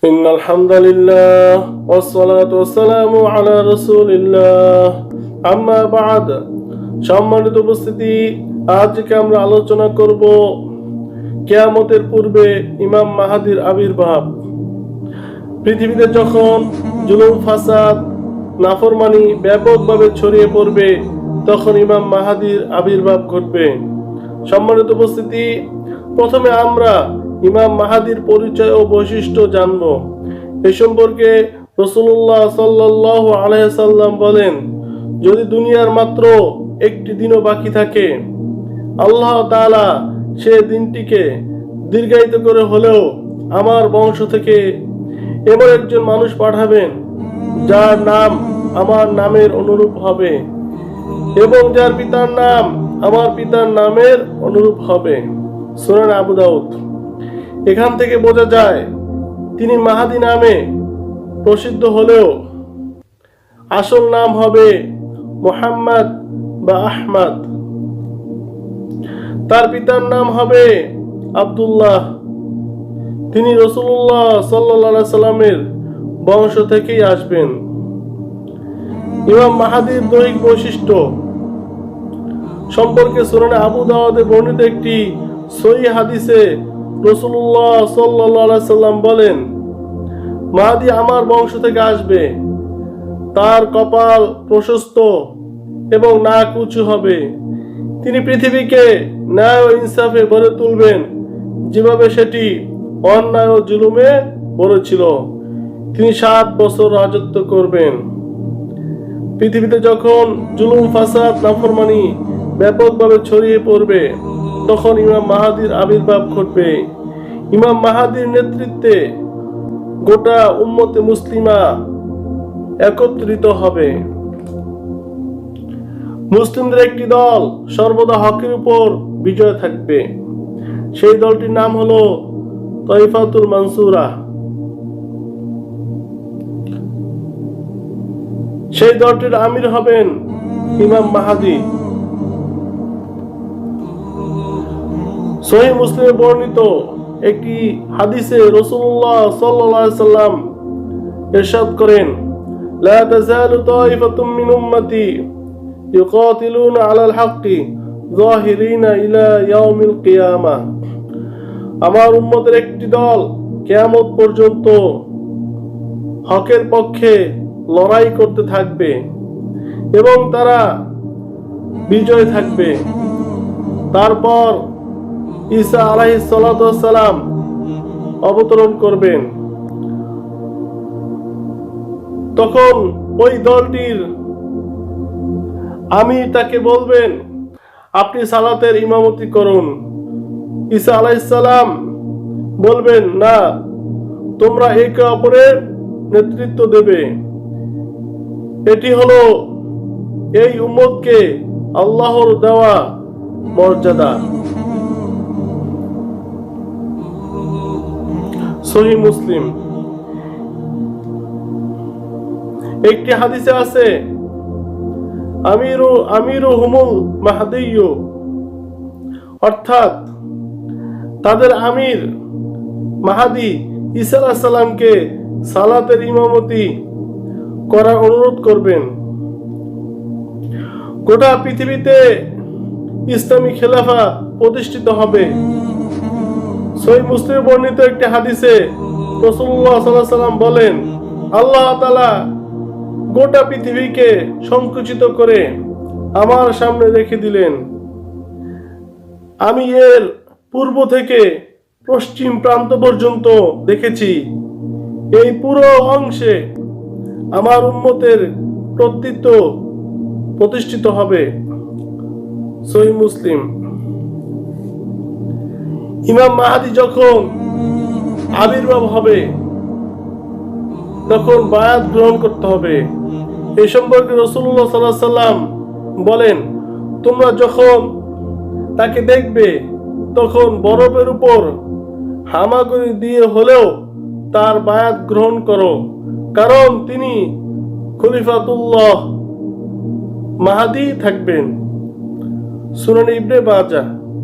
ইন্নাল হামদুলিল্লাহ ওয়াসসালাতু ওয়াসসালামু আলা রাসূলিল্লাহ আম্মা বা'দ। সম্মানিত উপস্থিতি, আজকে আমরা আলোচনা করব কিয়ামতের পূর্বে ইমাম মাহদীর আবির্ভাব। পৃথিবীতে যখন জুলুম, ফাসাদ, নাফরমানি ব্যাপকভাবে ছড়িয়ে পড়বে, তখন ইমাম মাহদীর আবির্ভাব ঘটবে। সম্মানিত উপস্থিতি, প্রথমে আমরা ইমাম মাহদীর পরিচয় ও বৈশিষ্ট্য জানব। এ সম্পর্কে রাসূলুল্লাহ সাল্লাল্লাহু আলাইহি সাল্লাম বলেন, যদি দুনিয়ার মাত্র একটি দিনও বাকি থাকে, আল্লাহ তাআলা সে দিনটিকে দীর্ঘায়িত করে হলেও আমার বংশ থেকে এমন একজন মানুষ পাঠাবেন যার নাম আমার নামের অনুরূপ হবে এবং যার পিতার নাম আমার পিতার নামের অনুরূপ হবে। সুনান আবু দাউদ। এখান থেকে বোঝা যায় তিনি মাহদী নামে প্রসিদ্ধ হলেও আসল নাম হবে মুহাম্মদ বা আহমদ। তার পিতার নাম হবে আব্দুল্লাহ। তিনি রাসূলুল্লাহ সাল্লাল্লাহু আলাইহি সাল্লামের বংশ থেকেই আসবেন। ইমাম মাহদীর দৈহিক বৈশিষ্ট্য সম্পর্কে সুনান আবু দাউদে বর্ণিত একটি সহিহ হাদিসে রাসূলুল্লাহ সাল্লাল্লাহু আলাইহি সাল্লাম বলেন, মাহদী আমার বংশ থেকে আসবে। তার কপাল প্রশস্ত এবং নাক উঁচু হবে। তিনি পৃথিবীকে ন্যায় ও ইনসাফে ভরে তুলবেন, যেভাবে সেটি অন্যায় ও জুলুমে ভরে ছিল। তিনি 7 বছর রাজত্ব করবেন। পৃথিবীতে যখন জুলুম, ফাসাদ, নাফরমানি ব্যাপকভাবে ছড়িয়ে পড়বে, তখন ইমাম মাহদীর আবির্ভাব ঘটবে। ইমাম মাহদীর নেতৃত্বে গোটা উম্মতে মুসলিমা একত্রিত হবে। মুসলিমদের একটি দল সর্বদা হকের উপর বিজয় থাকবে। সেই দলটির নাম হলো তাইফাতুল মানসুরা। সেই দলটির আমির হবেন ইমাম মাহদী। সহিহ মুসলিমে বর্ণিত একটি হাদিসে রাসূলুল্লাহ সাল্লাল্লাহু আলাইহি সাল্লাম ইরশাদ করেন, লা তাযালু তাইফাতুম মিন উম্মতি ইউকাতিলুনা আলাল হাক্কি যাহিরিনা ইলা ইয়াউমিল কিয়ামাহ। আমার উম্মতের একটি দল কিয়ামত পর্যন্ত হকের পক্ষে লড়াই করতে থাকবে এবং তারা বিজয় থাকবে। তারপর ঈসা আলাইহিস সালাতু ওয়াস সালাম অবতরণ করবেন। তখন ওই দলটির আমির তাকে বলবেন, আপনি সালাতের ইমামতি করুন। ঈসা আলাইহিস সালাম বলবেন, না, তোমরা একে অপরের নেতৃত্ব দেবে। এটি হলো এই উম্মতকে আল্লাহর দেওয়া মর্যাদা। সহিহ মুসলিম। একটি হাদিসে আছে, আমিরু হুমুল মাহদিয়্যু, অর্থাৎ তাদের আমির মাহদী ঈসা আলাইহিস সালামকে সালাতের ইমামতি করার অনুরোধ করবেন। গোটা পৃথিবীতে ইসলামী খেলাফা প্রতিষ্ঠিত হবে। সহিহ মুসলিমে বর্ণিত একটি হাদিসে রাসূলুল্লাহ সাল্লাল্লাহু আলাইহি সাল্লাম বলেন, আল্লাহ তাআলা গোটা পৃথিবীকে সংকুচিত করে আমার সামনে রেখে দিলেন। আমি এর পূর্ব থেকে পশ্চিম প্রান্ত পর্যন্ত দেখেছি। এই পুরো অংশে আমার উম্মতের কর্তৃত্ব প্রতিষ্ঠিত হবে। সহিহ মুসলিম। ইমাম মাহদী যখন আবির্ভাব হবে, তখন বায়াত গ্রহণ করতে হবে। এই সম্পর্কে রাসূলুল্লাহ সাল্লাল্লাহু আলাইহি সাল্লাম বলেন, তোমরা যখন তাকে দেখবে, তখন বরফের উপর হামাগুড়ি দিয়ে হলেও তার বায়াত গ্রহণ করো, কারণ তিনি খলিফাতুল্লাহ মাহদী থাকবেন। সুনান ইবনে মাজাহ।